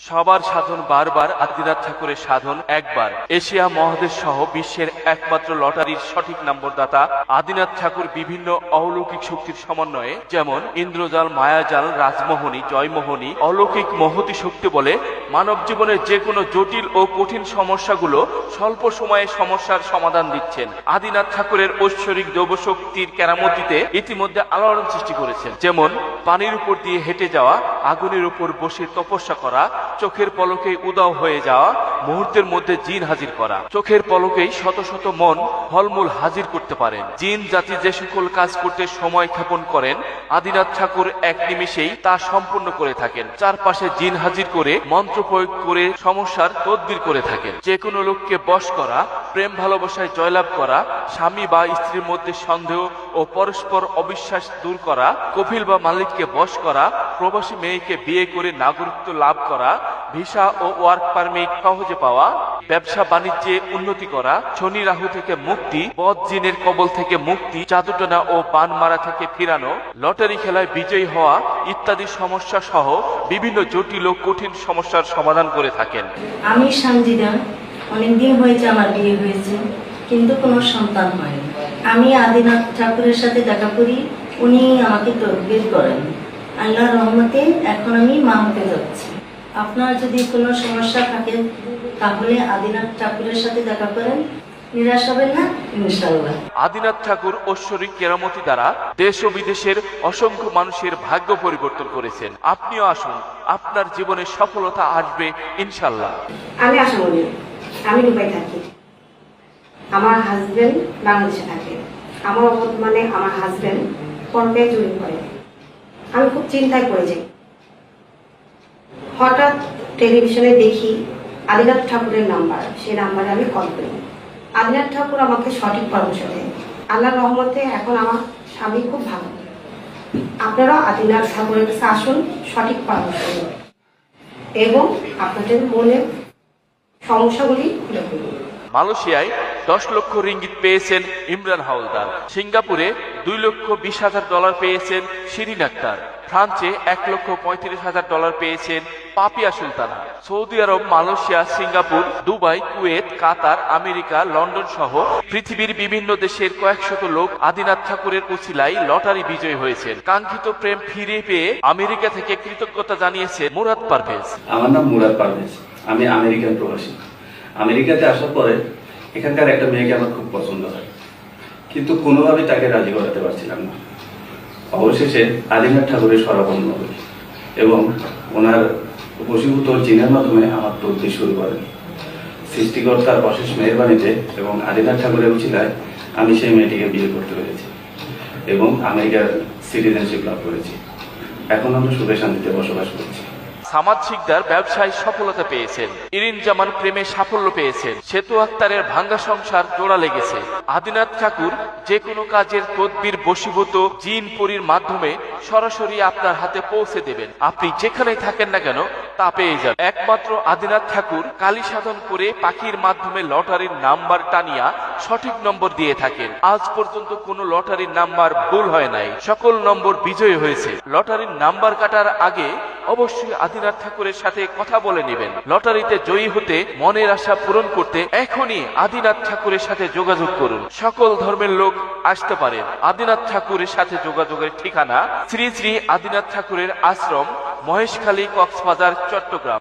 সবার সাধন বারবার, আদিনাথ ঠাকুরের সাধন একবার। এশিয়া মহাদেশ সহ বিশ্বের একমাত্র লটারির সঠিক নম্বরদাতা আদিনাথ ঠাকুর বিভিন্ন অলৌকিক শক্তির সমন্বয়ে, যেমন ইন্দ্রজাল, মায়াজাল, রাজমোহনী, জয়মোহনী, অলৌকিক মহতি শক্তি বলে মানব জীবনের যে কোনো জটিল ও কঠিন সমস্যাগুলো স্বল্প সময়ে সমস্যার সমাধান দিচ্ছেন। আদিনাথ ঠাকুরের ঐশ্বরিক দৈবশক্তির কেরামতিতে ইতিমধ্যে আলোড়ন সৃষ্টি করেছেন, যেমন পানির উপর দিয়ে হেঁটে যাওয়া, আগুনের উপর বসে তপস্যা করা, চোখের পলকে উদাও হয়ে যাওয়া, মুহূর্তের মধ্যে জিন হাজির করা। চোখের পলকেই শত শত মন ফলমূল হাজির করতে পারেন। জিন জাতি যে সকল কাজ করতে সময় ক্ষেপণ করেন, আদিনাথ ঠাকুর এক নিমিষেই তা সম্পূর্ণ করে থাকেন। চারপাশে জিন হাজির করে মন্ত্র প্রয়োগ করে সমস্যার তদবির করে থাকেন। যে কোনো লোককে বশ করা, প্রেম ভালোবাসায় জয়লাভ করা, স্বামী বা স্ত্রীর মধ্যে সন্দেহ ও পরস্পর অবিশ্বাস দূর করা, কফিল বা মালিককে বশ করা, প্রবাসী মেয়েকে বিয়ে করে নাগরিকত্ব লাভ করা, ভিসা ও ওয়ার্ক পারমিট সহজে পাওয়া, ব্যবসা বাণিজ্যে উন্নতি করা, শনি রাহু থেকে মুক্তি, বদ জিনের কবল থেকে মুক্তি, জাদুটনা ও বান মারা থেকে ফিরানো, লটারি খেলায় বিজয়ী হওয়া ইত্যাদি সমস্যা সহ বিভিন্ন জটিল ও কঠিন সমস্যার সমাধান করে থাকেন। আমি সানজিদা, অনেকদিন হয়েছে আমার বিয়ে হয়েছে, কিন্তু কোনো সন্তান হয়নি। আমি আদিনাথ ঠাকুরের সাথে দেখা করি, উনি আমাকে তদবির করেন। আল্লাহর রহমতে এখন আমি মা হতে যাচ্ছি। আপনার যদি কোনো সমস্যা থাকে তাহলে আদিনাথ ঠাকুরের সাথে দেখা করেন, নিরাশ হবেন না ইনশাআল্লাহ। আদিনাথ ঠাকুর ঐশ্বরিক কেরামতি দ্বারা দেশ ও বিদেশের অসংখ্য মানুষের ভাগ্য পরিবর্তন করেছেন। আপনিও আসুন, আপনার জীবনে সফলতা আসবে ইনশাআল্লাহ। আমি আশামণি, আমি দুবাই থাকি। আমার হাজবেন্ড বাংলাদেশে থাকে। আমার বর্তমানে আমার হাজবেন্ড পর্দায় চুরি করে। আমি খুব চিন্তায় পড়ে যাই। হঠাৎ টেলিভিশনে দেখি আদিনাথ ঠাকুরের নাম্বার, সেই নাম্বারে আমি কল করি। আদিনাথ ঠাকুর আমাকে সঠিক পরামর্শ দেয়। আল্লাহর রহমতে এখন আমার স্বামী খুব ভালো। আপনারাও আদিনাথ ঠাকুরের কাছে আসুন, সঠিক পরামর্শ দিন এবং আপনাদের মনের সমস্যাগুলি খুলে ফেলুন। মালয়েশিয়ায় 10 লক্ষ রিঙ্গিত পেয়েছেন ইমরান হাওলদার। সিঙ্গাপুরে $2,20,000 পেয়েছেন শিরিন আক্তার। ফ্রান্সে $1,35,000 পেয়েছেন পাপিয়া সুলতানা। সৌদি আরব, মালয়েশিয়া, সিঙ্গাপুর, দুবাই, কুয়েত, কাতার, আমেরিকা, লন্ডন সহ পৃথিবীর বিভিন্ন দেশের কয়েকশত লোক আদিনাথ ঠাকুরের উছিলায় লটারি বিজয়ী হয়েছেন। কাঙ্ক্ষিত প্রেম ফিরে পেয়ে আমেরিকা থেকে কৃতজ্ঞতা জানিয়েছে মুরাদ পারভেজ। আমার নাম মুরাদ পারভেজ, আমি আমেরিকান প্রবাসী। আমেরিকাতে আসার পরে এখানকার একটা মেয়েকে আমার খুব পছন্দ হয়, কিন্তু কোনোভাবেই তাকে রাজি করাতে পারছিলাম না। অবশেষে আদিনাথ ঠাকুরের শরণাপন্ন হই এবং ওনার বশীভূত জিনের মাধ্যমে আমার তদবির শুরু করেন। সৃষ্টিকর্তার অশেষ মেহেরবানিতে এবং আদিনাথ ঠাকুরের উছিলায় আমি সেই মেয়েটিকে বিয়ে করতে পেরেছি এবং আমেরিকার সিটিজেনশিপ লাভ করেছি। এখন আমরা সুখে শান্তিতে বসবাস করছি। সামাদ শিকদার ব্যবসায় সফলতা পেয়েছেন। ইরিন জামান প্রেমে সাফল্য পেয়েছেন। সেতু আক্তারের ভাঙ্গা সংসার জোড়া লেগেছে। আদিনাথ ঠাকুর যে কোনো কাজের তদবির বশীভূত জিন পরীর মাধ্যমে সরাসরি আপনার হাতে পৌঁছে দেবেন। আপনি যেখানেই থাকেন না কেন তা পেয়ে যাবেন। একমাত্র আদিনাথ ঠাকুর কালী সাধন করে পাখির মাধ্যমে লটারির নাম্বার টানিয়া সঠিক নম্বর দিয়ে থাকেন। আজ পর্যন্ত কোনো লটারির নাম্বার ভুল হয় নাই, সকল নম্বর বিজয়ী হয়েছে। লটারির নাম্বার কাটার আগে অবশ্যই আদিনাথ ঠাকুরের সাথে কথা বলে নেবেন। লটারিতে জয়ী হতে, মনের আশা পূরণ করতে এখনই আদিনাথ ঠাকুরের সাথে যোগাযোগ করুন। সকল ধর্মের লোক আসতে পারেন। আদিনাথ ঠাকুরের সাথে যোগাযোগের ঠিকানা শ্রী শ্রী আদিনাথ ঠাকুরের আশ্রম, মহেশখালী, কক্সবাজার, চট্টগ্রাম।